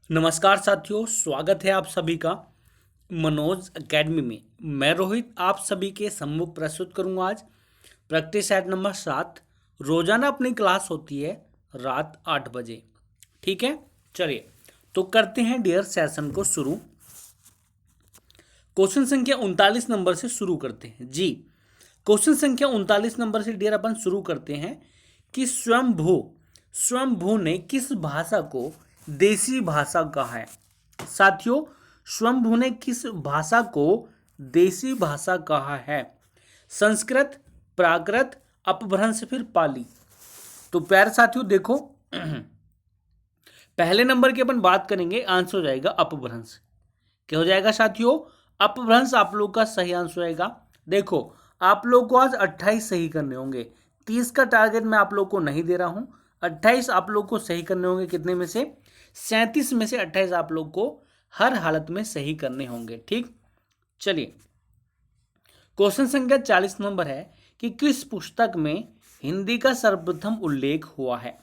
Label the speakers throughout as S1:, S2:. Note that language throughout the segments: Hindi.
S1: नमस्कार साथियों, स्वागत है आप सभी का मनोज एकेडमी में। मैं रोहित आप सभी के सम्मुख प्रस्तुत करूंगा आज प्रैक्टिस सेट नंबर 7। रोजाना अपनी क्लास होती है रात 8 बजे। ठीक है, चलिए तो करते हैं डियर सेशन को शुरू। क्वेश्चन संख्या 39 नंबर से शुरू करते हैं जी। क्वेश्चन संख्या 39 नंबर से डियर अपन शुरू करते हैं कि स्वयंभू ने किस भाषा को देसी भाषा कहा है। साथियों, स्वयंभू ने किस भाषा को देसी भाषा कहा है? संस्कृत, प्राकृत, अपभ्रंश फिर पाली। तो प्यारे साथियों देखो, पहले नंबर की अपन बात करेंगे, आंसर हो जाएगा अपभ्रंश। क्या हो जाएगा साथियों? अपभ्रंश आप लोग का सही आंसर आएगा। देखो, आप लोग को आज 28 सही करने होंगे। 30 का टारगेट मैं आप लोग को नहीं दे रहा हूं। 28 आप लोग को सही करने होंगे। कितने में से? 37 में से 28 आप लोग को हर हालत में सही करने होंगे। ठीक, चलिए क्वेश्चन संख्या 40 नंबर है कि किस पुस्तक में हिंदी का सर्वप्रथम उल्लेख हुआ है?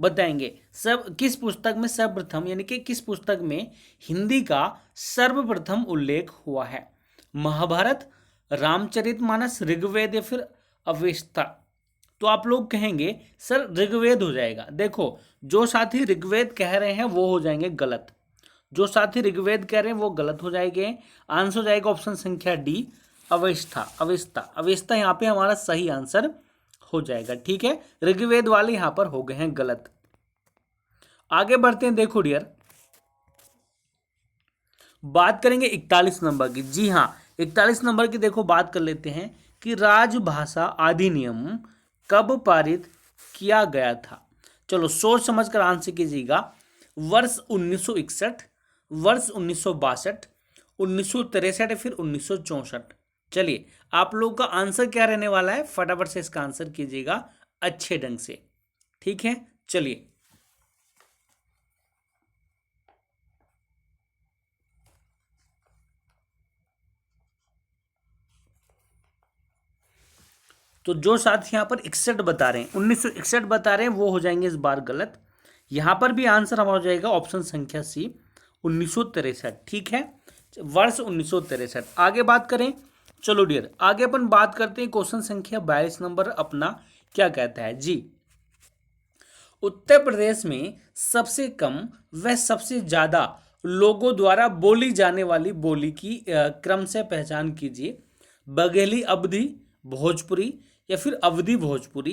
S1: बताएंगे सब किस पुस्तक में सर्वप्रथम, यानी कि किस पुस्तक में हिंदी का सर्वप्रथम उल्लेख हुआ है? महाभारत, रामचरितमानस, ऋग्वेद या फिर अवेस्ता? तो आप लोग कहेंगे सर ऋग्वेद हो जाएगा। देखो, जो साथी ऋग्वेद कह रहे हैं वो हो जाएंगे गलत। जो साथी ऋग्वेद कह रहे हैं वो गलत हो जाएंगे। आंसर हो जाएगा ऑप्शन संख्या डी, अवेस्ता। अवेस्ता अवेस्ता यहाँ पे हमारा सही आंसर हो जाएगा। ठीक है, ऋग्वेद वाले यहां पर हो गए हैं गलत। आगे बढ़ते हैं। देखो डियर, बात करेंगे 41 नंबर की। जी हाँ, 41 नंबर की देखो बात कर लेते हैं कि राजभाषा अधिनियम कब पारित किया गया था? चलो सोच समझ कर आंसर कीजिएगा। वर्ष 1961, वर्ष 1962, 1963 या फिर 1964? चलिए, आप लोग का आंसर क्या रहने वाला है, फटाफट से इसका आंसर कीजिएगा अच्छे ढंग से। ठीक है, चलिए तो जो साथी यहाँ पर 61 बता रहे हैं, 1961 बता रहे हैं, वो हो जाएंगे इस बार गलत। यहाँ पर भी आंसर हमारा हो जाएगा ऑप्शन संख्या सी, 1963। ठीक है, वर्ष 1963। आगे बात करें, चलो डियर आगे अपन बात करते हैं। क्वेश्चन संख्या 42 नंबर अपना क्या कहता है जी। उत्तर प्रदेश में सबसे कम व सबसे ज्यादा लोगों द्वारा बोली जाने वाली बोली की क्रम से पहचान कीजिए। बघेली अवधी भोजपुरी या फिर अवधी भोजपुरी,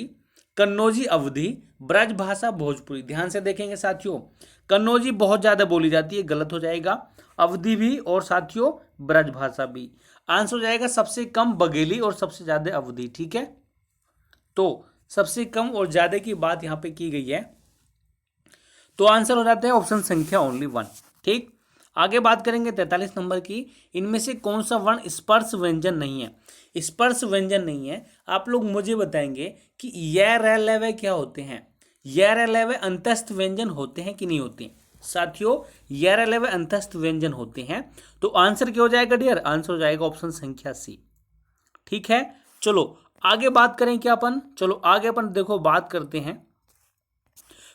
S1: कन्नौजी अवधी, ब्रजभाषा भोजपुरी? ध्यान से देखेंगे साथियों, कन्नौजी बहुत ज्यादा बोली जाती है, गलत हो जाएगा। अवधी भी और साथियों ब्रजभाषा भी। आंसर हो जाएगा सबसे कम बघेली और सबसे ज्यादा अवधी। ठीक है, तो सबसे कम और ज्यादा की बात यहां पे की गई है, तो आंसर हो जाता है ऑप्शन संख्या ओनली 1। ठीक, आगे बात करेंगे 43 नंबर की। इनमें से कौन सा वर्ण स्पर्श व्यंजन नहीं है? स्पर्श व्यंजन नहीं है, आप लोग मुझे बताएंगे कि य र ल व क्या होते हैं? य र ल व अंतस्थ व्यंजन होते हैं कि नहीं होते? साथियों, य र ल व अंतस्थ व्यंजन होते हैं। तो आंसर क्या हो जाएगा डियर? आंसर हो जाएगा ऑप्शन संख्या सी। ठीक है, चलो आगे बात करें क्या अपन? चलो आगे अपन देखो बात करते हैं।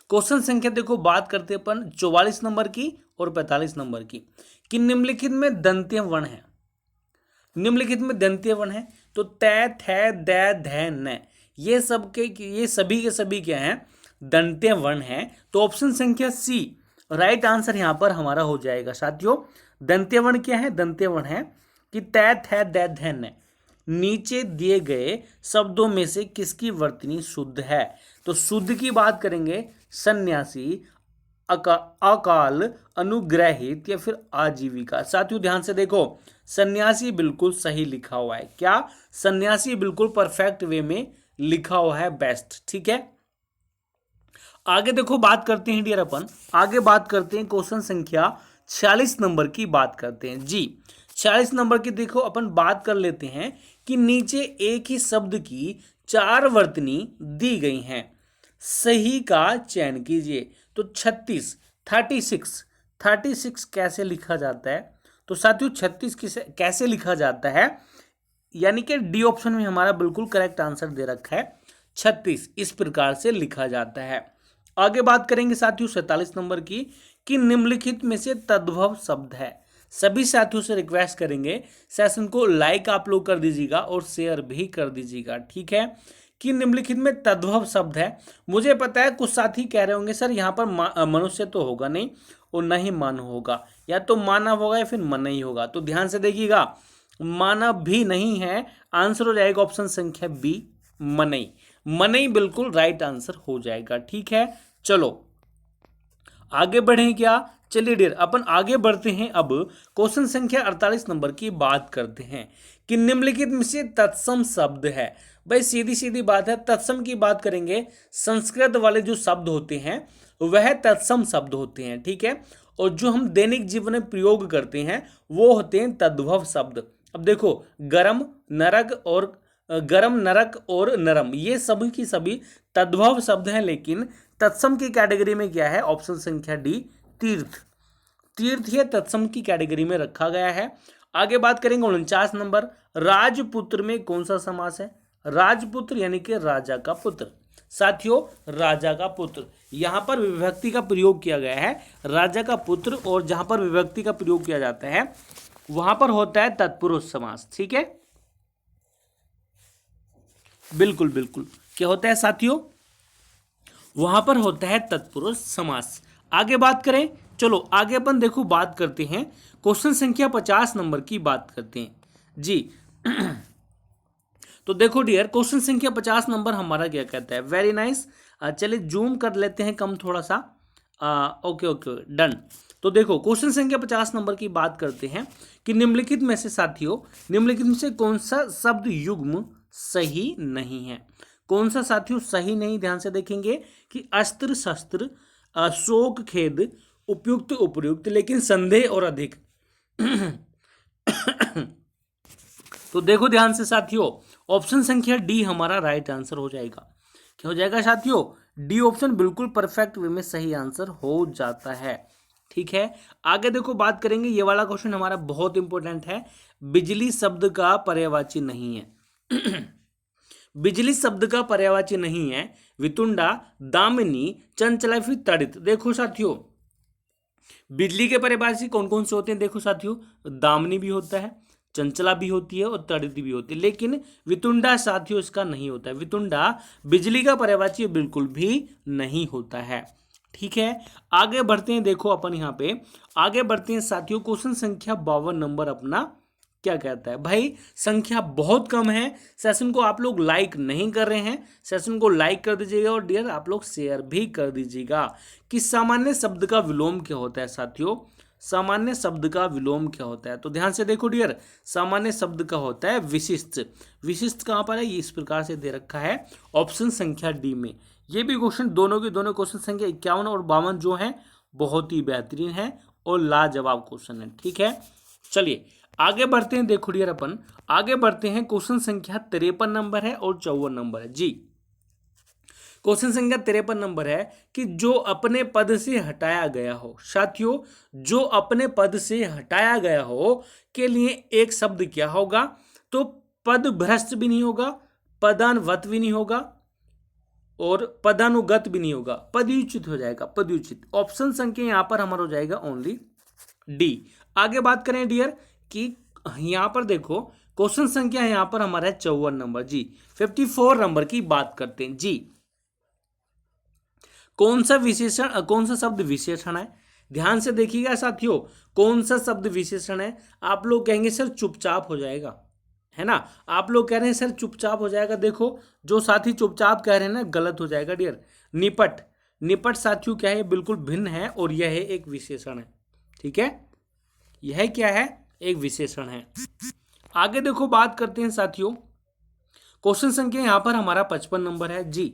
S1: क्वेश्चन संख्या देखो बात करते हैं अपन 44 नंबर की और 45 नंबर की कि निम्नलिखित में दंत्य वर्ण है। निम्नलिखित में दंत्य वर्ण है तो तै, थ, द, ध, न, ये सभी के सभी क्या हैं? दंत्य वर्ण है। तो ऑप्शन संख्या सी राइट आंसर यहां पर हमारा हो जाएगा। साथियों, दंत्य वर्ण क्या है? दंत्य वर्ण है कि तै, थ, द, ध, न। नीचे दिए गए शब्दों में से किसकी वर्तनी शुद्ध है? तो शुद्ध की बात करेंगे सन्यासी, अकाल, अनुग्रहित या फिर आजीविका। साथियों ध्यान से देखो, सन्यासी बिल्कुल सही लिखा हुआ है। क्या? सन्यासी बिल्कुल परफेक्ट वे में लिखा हुआ है, बेस्ट। ठीक है, आगे देखो बात करते हैं डियर अपन। आगे बात करते हैं क्वेश्चन संख्या 46 नंबर की बात करते हैं जी। 46 नंबर की देखो अपन बात कर लेते हैं कि नीचे एक ही शब्द की 4 वर्तनी दी गई हैं, सही का चयन कीजिए। तो 36 कैसे लिखा जाता है? तो साथियों 36 कैसे लिखा जाता है, यानी कि डी ऑप्शन में हमारा बिल्कुल करेक्ट आंसर दे रखा है। 36 इस प्रकार से लिखा जाता है। आगे बात करेंगे साथियों 47 नंबर की कि निम्नलिखित में से तद्भव शब्द है। सभी साथियों से रिक्वेस्ट करेंगे सेशन को लाइक आप लोग कर दीजिएगा और शेयर भी कर दीजिएगा, ठीक है। कि निम्नलिखित में तद्भव शब्द है। मुझे पता है कुछ साथी कह रहे होंगे सर यहाँ पर मनुष्य तो होगा नहीं और न ही मानव होगा, या तो मानव होगा या फिर मन ही होगा। तो ध्यान से देखिएगा, मानव भी नहीं है, आंसर हो जाएगा ऑप्शन संख्या बी, मनई। मनई बिल्कुल राइट आंसर हो जाएगा, ठीक है। चलो आगे बढ़ें क्या? चलिए डियर अपन आगे बढ़ते हैं। अब क्वेश्चन संख्या 48 नंबर की बात करते हैं कि निम्नलिखित में से तत्सम शब्द है। भाई सीधी सीधी बात है, तत्सम की बात करेंगे, संस्कृत वाले जो शब्द होते हैं वह तत्सम शब्द होते हैं, ठीक है। और जो हम दैनिक जीवन में प्रयोग करते हैं वो होते हैं तद्भव शब्द। अब देखो गरम, नरक और नरम, ये सभी की सभी तद्भव शब्द हैं, लेकिन तत्सम की कैटेगरी में क्या है? ऑप्शन संख्या डी, तीर्थ। तीर्थ ये तत्सम की कैटेगरी में रखा गया है। आगे बात करेंगे 49 नंबर, राजपुत्र में कौन सा समास है? राजपुत्र यानी कि राजा का पुत्र। साथियों राजा का पुत्र, यहां पर विभक्ति का प्रयोग किया गया है, राजा का पुत्र, और जहां पर विभक्ति का प्रयोग किया जाता है वहां पर होता है तत्पुरुष समास, ठीक है। बिल्कुल बिल्कुल, क्या होता है साथियों? वहां पर होता है तत्पुरुष समास। आगे बात करें, चलो आगे अपन देखो बात करते हैं क्वेश्चन संख्या 50 नंबर की बात करते हैं जी। तो देखो डियर, क्वेश्चन संख्या 50 नंबर हमारा क्या कहता है? Very nice. चलिए जूम कर लेते हैं कम थोड़ा सा। Okay okay done. तो देखो क्वेश्चन संख्या 50 नंबर की बात करते हैं कि निम्नलिखित में से साथियों, निम्नलिखित में से कौन सा शब्द युग्म सही नहीं है? कौन सा साथियों सही नहीं? ध्यान से देखेंगे कि अस्त्र शस्त्र, शोक खेद, उपयुक्त उपर्युक्त, लेकिन संदेह और अधिक। तो देखो ध्यान से साथियों, ऑप्शन संख्या डी हमारा राइट आंसर हो जाएगा। क्या हो जाएगा साथियों? डी ऑप्शन बिल्कुल परफेक्ट वे में सही आंसर हो जाता है, ठीक है। आगे देखो बात करेंगे, ये वाला क्वेश्चन हमारा बहुत इंपॉर्टेंट है। बिजली शब्द का पर्यायवाची नहीं है। बिजली शब्द का पर्यायवाची नहीं है वितुंडा, दामिनी, चंचला, फिर तड़ित। देखो साथियों बिजली के पर्यायवाची कौन कौन से होते हैं? देखो साथियों दामिनी भी होता है, चंचला भी होती है और तड़ित भी होती है, लेकिन वितुंडा साथियों इसका नहीं होता है। वितुंडा बिजली का पर्यायवाची बिल्कुल भी नहीं होता है, ठीक है। आगे बढ़ते हैं, देखो अपन यहाँ पे आगे बढ़ते हैं साथियों, क्वेश्चन संख्या 52 नंबर अपना क्या कहता है? भाई संख्या बहुत कम है, सेशन को आप लोग लाइक नहीं कर रहे हैं, सेशन को लाइक कर दीजिएगा और डियर आप लोग शेयर भी कर दीजिएगा। कि सामान्य शब्द का विलोम क्या होता है साथियों? सामान्य शब्द का विलोम क्या होता है? तो ध्यान से देखो डियर, सामान्य शब्द का होता है विशिष्ट। विशिष्ट कहाँ पर है? ये इस प्रकार से दे रखा है ऑप्शन संख्या डी में। ये भी क्वेश्चन दोनों के दोनों क्वेश्चन संख्या 51 और 52 जो है बहुत ही बेहतरीन है और लाजवाब क्वेश्चन है, ठीक है। चलिए आगे बढ़ते हैं, देखो डियर अपन आगे बढ़ते हैं, क्वेश्चन संख्या 53 नंबर है और 54 नंबर है जी। क्वेश्चन संख्या 53 नंबर है कि जो अपने पद से हटाया गया हो। साथियों जो अपने पद से हटाया गया हो के लिए एक शब्द क्या होगा? तो पद भ्रष्ट भी नहीं होगा, पदान्वत भी नहीं होगा और पदानुगत भी नहीं होगा, पदयुचित हो जाएगा, पदयुचित। ऑप्शन संख्या यहां पर हमारा हो जाएगा ओनली डी। आगे बात करें डियर कि यहां पर देखो क्वेश्चन संख्या यहां पर हमारा है 54 नंबर जी। 54 नंबर की बात करते हैं जी। कौन सा विशेषण, कौन सा शब्द विशेषण है? ध्यान से देखिएगा साथियों, कौन सा शब्द विशेषण है? आप लोग कहेंगे सर चुपचाप हो जाएगा, है ना। आप लोग कह रहे हैं सर चुपचाप हो जाएगा। देखो जो साथी चुपचाप कह रहे हैं ना गलत हो जाएगा डियर। निपट, निपट साथियों क्या है? बिल्कुल भिन्न है और यह एक विशेषण है, ठीक है। यह क्या है? एक विशेषण है। आगे देखो बात करते हैं साथियों, क्वेश्चन संख्या यहां पर हमारा 55 नंबर है जी।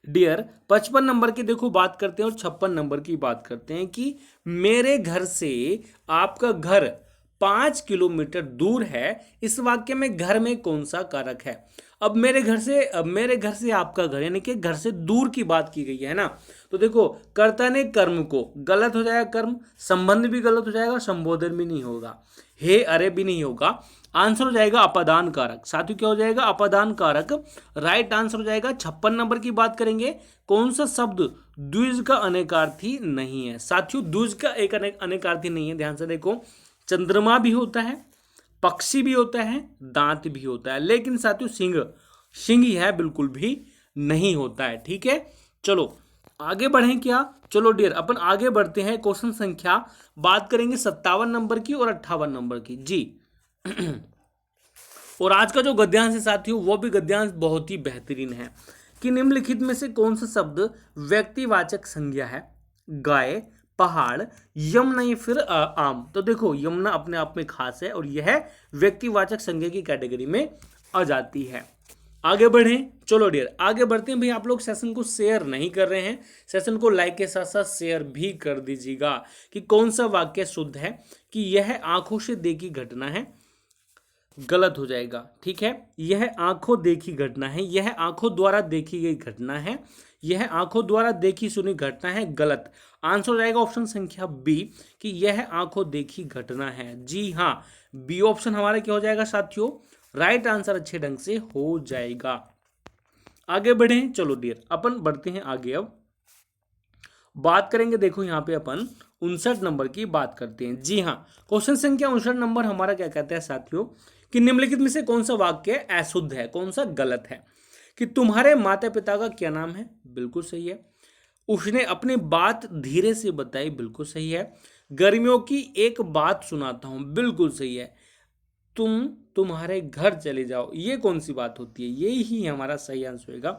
S1: डियर 55 नंबर की देखो बात करते हैं और 56 नंबर की बात करते हैं कि मेरे घर से आपका घर 5 किलोमीटर दूर है। इस वाक्य में घर में कौन सा कारक है? अब मेरे घर से आपका घर यानी कि घर से दूर की बात की गई है ना। तो देखो कर्ता ने कर्म को, गलत हो जाएगा कर्म, संबंध भी गलत हो जाएगा, संबोधन भी नहीं होगा, हे अरे भी नहीं होगा। आंसर हो जाएगा अपादान कारक। साथियों क्या हो जाएगा? अपादान कारक राइट आंसर हो जाएगा। 56 नंबर की बात करेंगे, कौन सा शब्द द्विज का अनेकार्थी नहीं है साथियों, द्विज का एक अनेकार्थी नहीं है। ध्यान से देखो, चंद्रमा भी होता है, पक्षी भी होता है, दांत भी होता है, लेकिन साथियों सिंह, सिंह यह बिल्कुल भी नहीं होता है। ठीक है, चलो आगे बढ़ें क्या? चलो डियर, अपन आगे बढ़ते हैं। क्वेश्चन संख्या बात करेंगे 57 नंबर की और 58 नंबर की जी। और आज का जो गद्यांश है साथियों, वो भी गद्यांश बहुत ही बेहतरीन है कि निम्नलिखित में से कौन सा शब्द व्यक्तिवाचक संज्ञा है? गाय, पहाड़, यमुना या फिर आम। तो देखो, यमुना अपने आप में खास है और यह व्यक्तिवाचक संज्ञा की कैटेगरी में आ जाती है। आगे बढ़ें, चलो डियर आगे बढ़ते हैं। भाई आप लोग सेशन को शेयर नहीं कर रहे हैं, सेशन को लाइक के साथ साथ शेयर भी कर दीजिएगा कि कौन सा वाक्य शुद्ध है कि यह आंखों से देखी घटना है, गलत हो जाएगा। ठीक है, यह आंखों देखी घटना है, यह आंखों द्वारा देखी गई घटना है, यह आंखों द्वारा देखी सुनी घटना है, गलत। आंसर हो जाएगा ऑप्शन संख्या बी कि यह आंखों देखी घटना है। जी हाँ, बी ऑप्शन हमारा क्या हो जाएगा साथियों? राइट आंसर अच्छे ढंग से हो जाएगा। आगे बढ़ें, चलो डियर अपन बढ़ते हैं आगे। अब बात करेंगे, देखो यहाँ पे अपन 59 नंबर की बात करते हैं। जी हाँ, क्वेश्चन संख्या 59 नंबर हमारा क्या कहता है साथियों कि निम्नलिखित में से कौन सा वाक्य अशुद्ध है, कौन सा गलत है? कि तुम्हारे माता पिता का क्या नाम है? बिल्कुल सही है। उसने अपनी बात धीरे से बताई, बिल्कुल सही है। गर्मियों की एक बात सुनाता हूं, बिल्कुल सही है। तुम तुम्हारे घर चले जाओ, ये कौन सी बात होती है? यही ही हमारा सही आंसर होगा।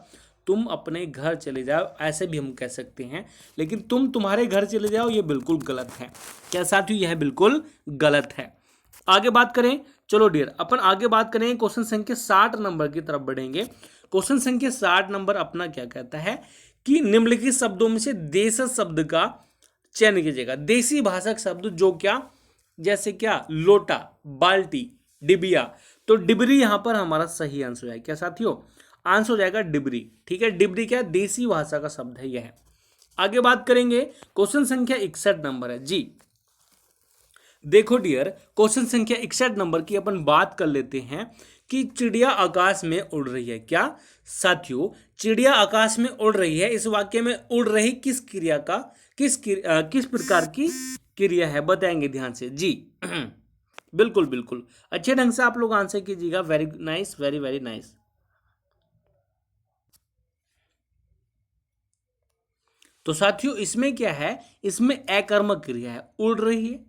S1: तुम अपने घर चले जाओ, ऐसे भी हम कह सकते हैं, लेकिन तुम तुम्हारे घर चले जाओ ये बिल्कुल गलत है। क्या साथियों, यह बिल्कुल गलत है। आगे बात करें, चलो डियर अपन आगे बात करें, क्वेश्चन संख्या 60 नंबर की तरफ बढ़ेंगे। क्वेश्चन संख्या 60 नंबर अपना क्या कहता है कि निम्नलिखित शब्दों में से देश शब्द का चयन कीजिएगा। देसी भाषक शब्द जो क्या, जैसे क्या, लोटा, बाल्टी, डिबिया। तो डिबरी यहां पर हमारा सही आंसर है। क्या साथियों, आंसर हो जाएगा डिबरी। ठीक है, डिबरी क्या, देसी भाषा का शब्द है यह। आगे बात करेंगे, क्वेश्चन संख्या 61 नंबर है जी। देखो डियर, क्वेश्चन संख्या 61 नंबर की अपन बात कर लेते हैं कि चिड़िया आकाश में उड़ रही है। क्या साथियों, चिड़िया आकाश में उड़ रही है, इस वाक्य में उड़ रही किस क्रिया का, किस प्रकार की क्रिया है, बताएंगे ध्यान से जी। बिल्कुल बिल्कुल, अच्छे ढंग से आप लोग आंसर कीजिएगा। Very nice, very very nice. तो साथियों इसमें क्या है, इसमें अकर्मक क्रिया है, उड़ रही है।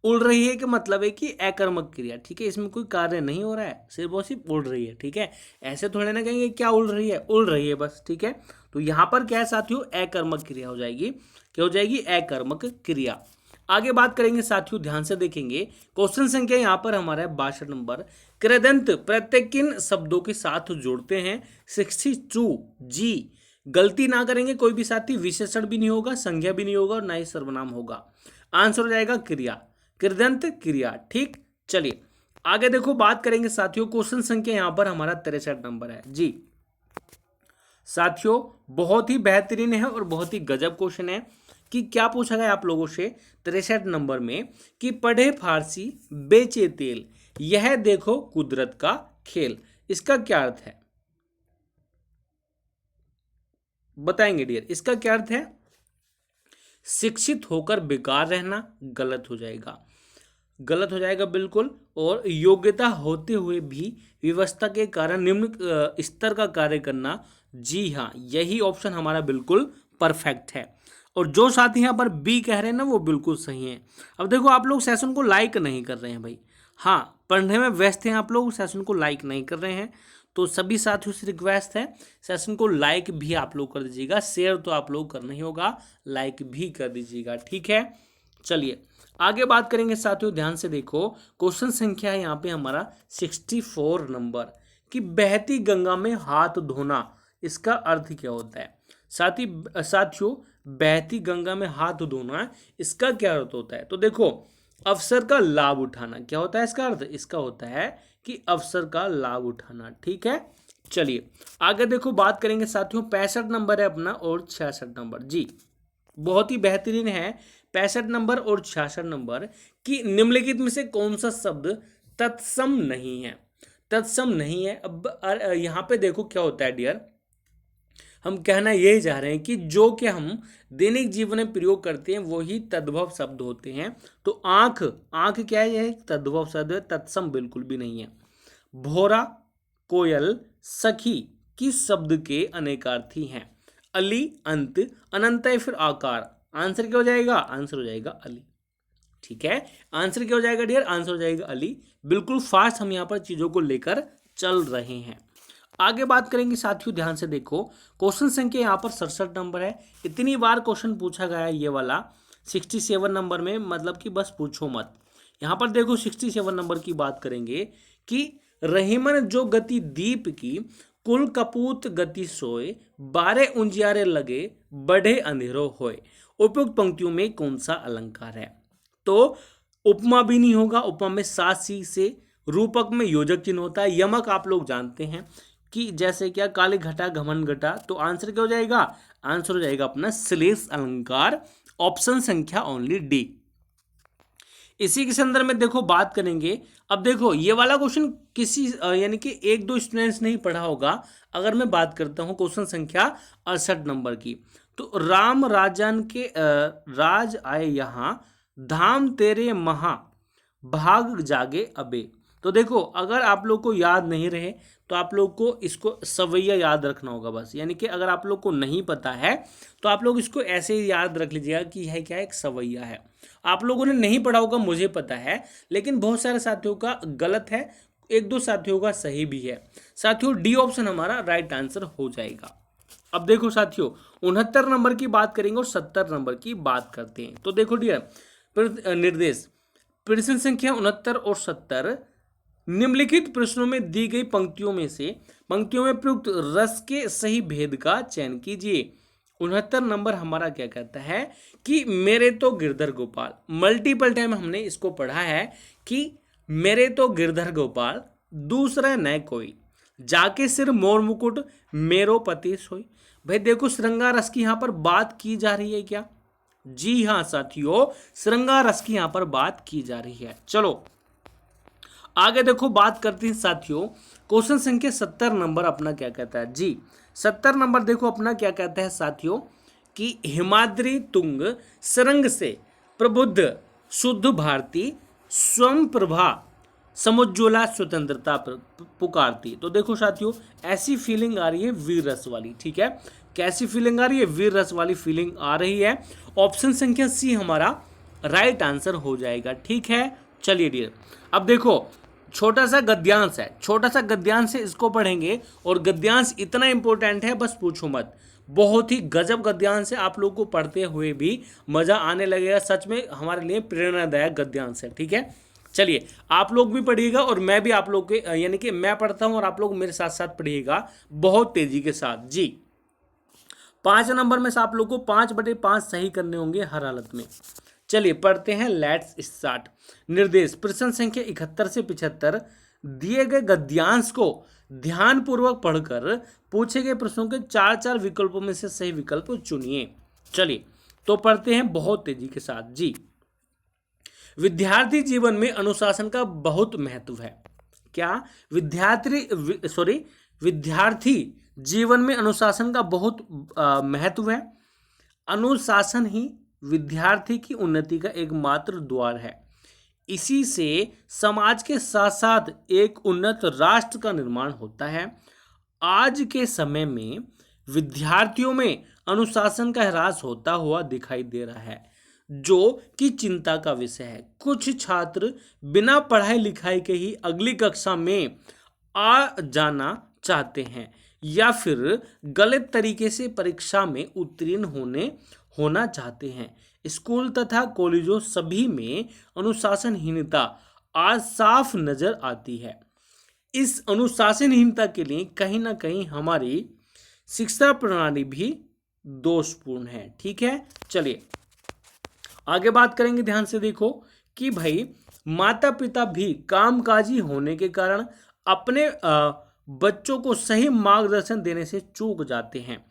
S1: उड़ रही है का मतलब है कि अकर्मक क्रिया। ठीक है, इसमें कोई कार्य नहीं हो रहा है, सिर्फ और सिर्फ उड़ रही है। ठीक है, ऐसे थोड़े ना कहेंगे क्या उड़ रही है, उड़ रही है बस। ठीक है, तो यहाँ पर क्या है साथियों, अकर्मक क्रिया हो जाएगी। क्या हो जाएगी, अकर्मक क्रिया। आगे बात करेंगे साथियों, ध्यान से देखेंगे। क्वेश्चन संख्या यहाँ पर हमारा 62 नंबर। कृदंत प्रत्यय किन शब्दों के साथ जोड़ते हैं? 62 जी। गलती ना करेंगे कोई भी साथी, विशेषण भी नहीं होगा, संज्ञा भी नहीं होगा और ना ही सर्वनाम होगा। आंसर हो जाएगा क्रिया, कृदंत क्रिया। ठीक, चलिए आगे देखो, बात करेंगे साथियों। क्वेश्चन संख्या यहां पर हमारा 63 नंबर है जी। साथियों बहुत ही बेहतरीन है और बहुत ही गजब क्वेश्चन है कि क्या पूछा गया आप लोगों से 63 नंबर में कि पढ़े फारसी बेचे तेल, यह देखो कुदरत का खेल। इसका क्या अर्थ है, बताएंगे डियर, इसका क्या अर्थ है? शिक्षित होकर बेकार रहना, गलत हो जाएगा, गलत हो जाएगा बिल्कुल। और योग्यता होते हुए भी व्यवस्था के कारण निम्न स्तर का कार्य करना, जी हाँ, यही ऑप्शन हमारा बिल्कुल परफेक्ट है। और जो साथी यहाँ पर बी कह रहे हैं ना, वो बिल्कुल सही है। अब देखो आप लोग सेशन को लाइक नहीं कर रहे हैं भाई, हाँ पढ़ने में व्यस्त हैं आप लोग, सेशन को लाइक नहीं कर रहे हैं। तो सभी साथियों से रिक्वेस्ट है, सेशन को लाइक भी आप लोग कर दीजिएगा, शेयर तो आप लोग करना ही होगा, लाइक भी कर दीजिएगा। ठीक है, चलिए आगे बात करेंगे साथियों। ध्यान से देखो, क्वेश्चन संख्या है यहाँ पे हमारा 64 नंबर कि बहती गंगा में हाथ धोना, इसका अर्थ क्या होता है? साथियों बहती गंगा में हाथ धोना, इसका क्या अर्थ होता है? तो देखो, अवसर का लाभ उठाना। क्या होता है इसका अर्थ? इसका होता है कि अवसर का लाभ उठाना। ठीक है, चलिए आगे देखो, बात करेंगे साथियों। 65 नंबर है अपना और 66 नंबर जी, बहुत ही बेहतरीन है। 65 नंबर और 66 नंबर कि निम्नलिखित में से कौन सा शब्द तत्सम नहीं है? तत्सम नहीं है। अब यहाँ पे देखो क्या होता है डियर, हम कहना यही चाह रहे हैं कि जो कि हम दैनिक जीवन में प्रयोग करते हैं वही तद्भव शब्द होते हैं। तो आंख, आंख क्या है? यह तद्भव शब्द है, तत्सम बिल्कुल भी नहीं है। भोरा, कोयल, सखी किस शब्द के अनेकार्थी हैं? अली, अंत, अनंत या फिर आकार? आंसर क्या हो जाएगा? आंसर हो जाएगा अली। ठीक है, आंसर क्या हो जाएगा डियर? आंसर हो जाएगा अली। बिल्कुल फास्ट हम यहाँ पर चीजों को लेकर चल रहे हैं। आगे बात करेंगे साथियों, ध्यान से देखो। क्वेश्चन संख्या यहाँ पर 67 नंबर है। इतनी बार क्वेश्चन पूछा गया है ये वाला 67 नंबर में, मतलब कि बस पूछो मत। यहाँ पर देखो 67 नंबर की बात करेंगे कि रहीमन जो गति दीप की, कुल कपूत गति सोए, 12 उजियारे लगे, बढ़े अंधेरो होए। उपयुक्त पंक्तियों में कौन सा अलंकार है? तो उपमा भी नहीं होगा, उपमा में सात सी से, रूपक में योजक चिन्ह होता है, यमक आप लोग जानते हैं कि जैसे क्या काली घटा घमन घटा। तो आंसर क्या हो जाएगा? आंसर हो जाएगा अपना श्लेष अलंकार, ऑप्शन संख्या ओनली डी। इसी के संदर्भ में देखो बात करेंगे। अब देखो ये वाला क्वेश्चन किसी यानी कि एक दो स्टूडेंट्स नहीं पढ़ा होगा। अगर मैं बात करता हूं क्वेश्चन संख्या 68 नंबर की, तो राम राजन के राज आए यहाँ, धाम तेरे महा भाग जागे अबे। तो देखो अगर आप लोग को याद नहीं रहे तो आप लोग को इसको सवैया याद रखना होगा बस। यानी कि अगर आप लोग को नहीं पता है तो आप लोग इसको ऐसे ही याद रख लीजिएगा कि यह क्या है? एक सवैया है। आप लोगों ने नहीं पढ़ा होगा, मुझे पता है, लेकिन बहुत सारे साथियों का गलत है, एक दो साथियों का सही भी है। साथियों डी ऑप्शन हमारा राइट आंसर हो जाएगा। अब देखो साथियों 69 नंबर की बात करेंगे और 70 नंबर की बात करते हैं। तो देखो डियर निर्देश, प्रश्न संख्या 69 और 70, निम्नलिखित प्रश्नों में दी गई पंक्तियों में प्रयुक्त रस के सही भेद का चयन कीजिए। 69 नंबर हमारा क्या कहता है कि मेरे तो गिरधर गोपाल, मल्टीपल टाइम हमने इसको पढ़ा है कि मेरे तो गिरधर गोपाल, दूसरा न कोई, जाके सिर मोर मुकुट मेरो पति सोई। भाई देखो श्रृंगार रस की यहां पर बात की जा रही है क्या? जी हां साथियों, श्रृंगार रस की यहां पर बात की जा रही है। चलो आगे देखो बात करते हैं साथियों। क्वेश्चन संख्या 70 नंबर अपना क्या कहता है? जी 70 नंबर देखो अपना क्या कहता है साथियों कि हिमाद्री तुंग सरंग से प्रबुद्ध शुद्ध भारती, स्वयं प्रभा समुज्ज्वला स्वतंत्रता पुकारती। तो देखो साथियों ऐसी फीलिंग आ रही है वीर रस वाली। ठीक है, कैसी फीलिंग आ रही है? वीर रस वाली फीलिंग आ रही है। ऑप्शन संख्या सी हमारा राइट आंसर हो जाएगा। ठीक है, चलिए डियर अब देखो छोटा सा गद्यांश है, छोटा सा गद्यांश है, इसको पढ़ेंगे। और गद्यांश इतना इंपॉर्टेंट है बस पूछो मत, बहुत ही गजब गद्यांश है। आप लोग को पढ़ते हुए भी मजा आने लगेगा, सच में हमारे लिए प्रेरणादायक गद्यांश है। ठीक है, चलिए आप लोग भी पढ़िएगा और मैं भी आप लोग के यानी कि मैं पढ़ता हूं और आप लोग मेरे साथ साथ पढ़िएगा बहुत तेजी के साथ। जी 5 नंबर में से आप लोग को 5/5 सही करने होंगे हर हालत में। चलिए पढ़ते हैं, लेट्स स्टार्ट। निर्देश, प्रश्न संख्या 71 से 75 दिए गए गद्यांश को ध्यानपूर्वक पढ़कर पूछे गए प्रश्नों के 4 विकल्पों में से सही विकल्प चुनिए। चलिए तो पढ़ते हैं बहुत तेजी के साथ। जी विद्यार्थी जीवन में अनुशासन का बहुत महत्व है। क्या? विद्यार्थी जीवन में अनुशासन का बहुत महत्व है। अनुशासन ही विद्यार्थी की उन्नति का एकमात्र द्वार है। इसी से समाज के साथ साथ एक उन्नत राष्ट्र का निर्माण होता है। आज के समय में विद्यार्थियों में अनुशासन का ह्रास होता हुआ दिखाई दे रहा है, जो कि चिंता का विषय है। कुछ छात्र बिना पढ़ाई लिखाई के ही अगली कक्षा में आ जाना चाहते हैं या फिर गलत तरीके से परीक्षा में उत्तीर्ण होना चाहते हैं। स्कूल तथा कॉलेजों सभी में अनुशासनहीनता आज साफ नजर आती है। इस अनुशासनहीनता के लिए कहीं ना कहीं हमारी शिक्षा प्रणाली भी दोषपूर्ण है। ठीक है, चलिए आगे बात करेंगे। ध्यान से देखो कि भाई माता पिता भी कामकाजी होने के कारण अपने बच्चों को सही मार्गदर्शन देने से चूक जाते हैं।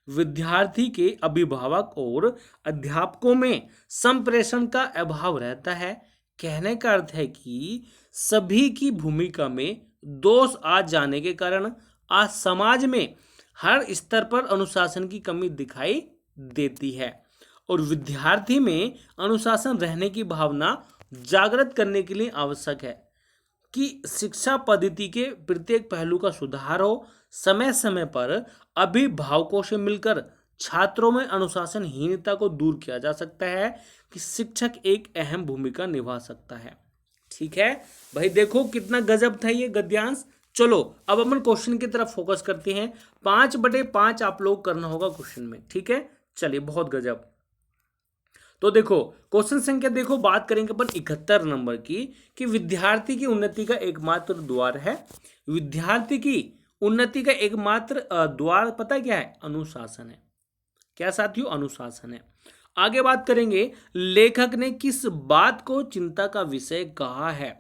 S1: विद्यार्थी के अभिभावक और अध्यापकों में संप्रेषण का अभाव रहता है। कहने का अर्थ है कि सभी की भूमिका में दोष आ जाने के कारण आज समाज में हर स्तर पर अनुशासन की कमी दिखाई देती है और विद्यार्थी में अनुशासन रहने की भावना जागृत करने के लिए आवश्यक है कि शिक्षा पद्धति के प्रत्येक पहलू का सुधार हो। समय समय पर अभिभावकों से मिलकर छात्रों में अनुशासनहीनता को दूर किया जा सकता है कि शिक्षक एक अहम भूमिका निभा सकता है। ठीक है भाई, देखो कितना गजब था ये गद्यांश। चलो अब अपन क्वेश्चन की तरफ फोकस करते हैं। 5/5 आप लोग करना होगा क्वेश्चन में। ठीक है, चलिए बहुत गजब। तो देखो क्वेश्चन संख्या, देखो बात करेंगे अपन 71 नंबर की कि विद्यार्थी की उन्नति का एकमात्र द्वार है। विद्यार्थी की उन्नति का एकमात्र द्वार पता क्या है? अनुशासन है। क्या साथियों? अनुशासन है। आगे बात करेंगे लेखक ने किस बात को चिंता का विषय कहा है।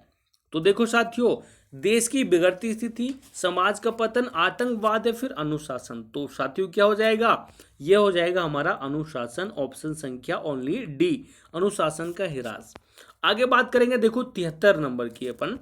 S1: तो देखो साथियों, देश की बिगड़ती स्थिति, समाज का पतन, आतंकवाद या फिर अनुशासन। तो साथियों क्या हो जाएगा? यह हो जाएगा हमारा अनुशासन, ऑप्शन संख्या ओनली डी, अनुशासन का ह्रास। आगे बात करेंगे देखो 73 नंबर की अपन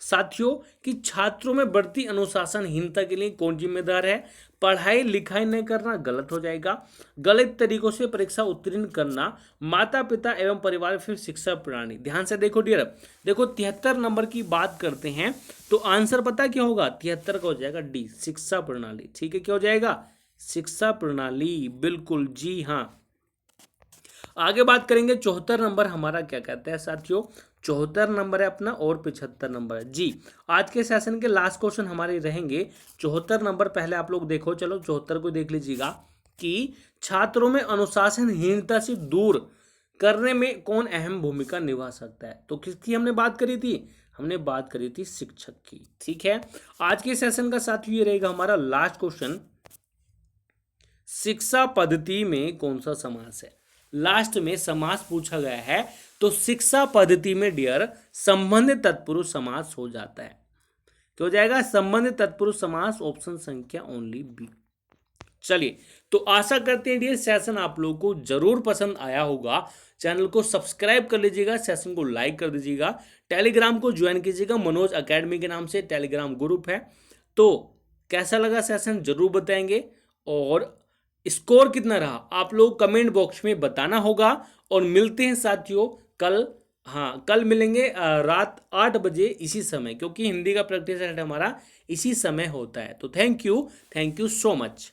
S1: साथियों कि छात्रों में बढ़ती अनुशासनहीनता के लिए कौन जिम्मेदार है। पढ़ाई लिखाई नहीं करना गलत हो जाएगा, गलत तरीकों से परीक्षा उत्तीर्ण करना, माता पिता एवं परिवार, फिर शिक्षा प्रणाली। ध्यान से देखो डियर, देखो 73 नंबर की बात करते हैं तो आंसर पता क्या होगा? 73 का हो जाएगा डी, शिक्षा प्रणाली। ठीक है, क्या हो जाएगा? शिक्षा प्रणाली, बिल्कुल जी हाँ। आगे बात करेंगे 74 नंबर हमारा क्या कहता है साथियों? 74 नंबर है अपना और 75 नंबर है जी। आज के सेशन के लास्ट क्वेश्चन हमारे रहेंगे 74 नंबर। पहले आप लोग देखो, चलो 74 को देख लीजिएगा कि छात्रों में अनुशासनहीनता से दूर करने में कौन अहम भूमिका निभा सकता है। तो किसकी हमने बात करी थी? हमने बात करी थी शिक्षक की। ठीक है, आज के सेशन का साथियों ये रहेगा हमारा लास्ट क्वेश्चन, शिक्षा पद्धति में कौन सा समास है। लास्ट में समास पूछा गया है तो शिक्षा पद्धति में डियर संबंधित तत्पुरुष समास हो जाता है। क्या हो जाएगा? संबंधित तत्पुरुष समास, ऑप्शन संख्या ओनली बी। चलिए, तो आशा करते हैं डियर सेशन आप लोगों को जरूर पसंद आया होगा। चैनल को सब्सक्राइब कर लीजिएगा, सेशन को लाइक कर दीजिएगा, टेलीग्राम को ज्वाइन कीजिएगा, मनोज एकेडमी के नाम से टेलीग्राम ग्रुप है। तो कैसा लगा सेशन जरूर बताएंगे और स्कोर कितना रहा आप लोग कमेंट बॉक्स में बताना होगा। और मिलते हैं साथियों कल। हाँ, कल मिलेंगे रात 8 बजे इसी समय, क्योंकि हिंदी का प्रैक्टिस सेट हमारा इसी समय होता है। तो थैंक यू सो मच।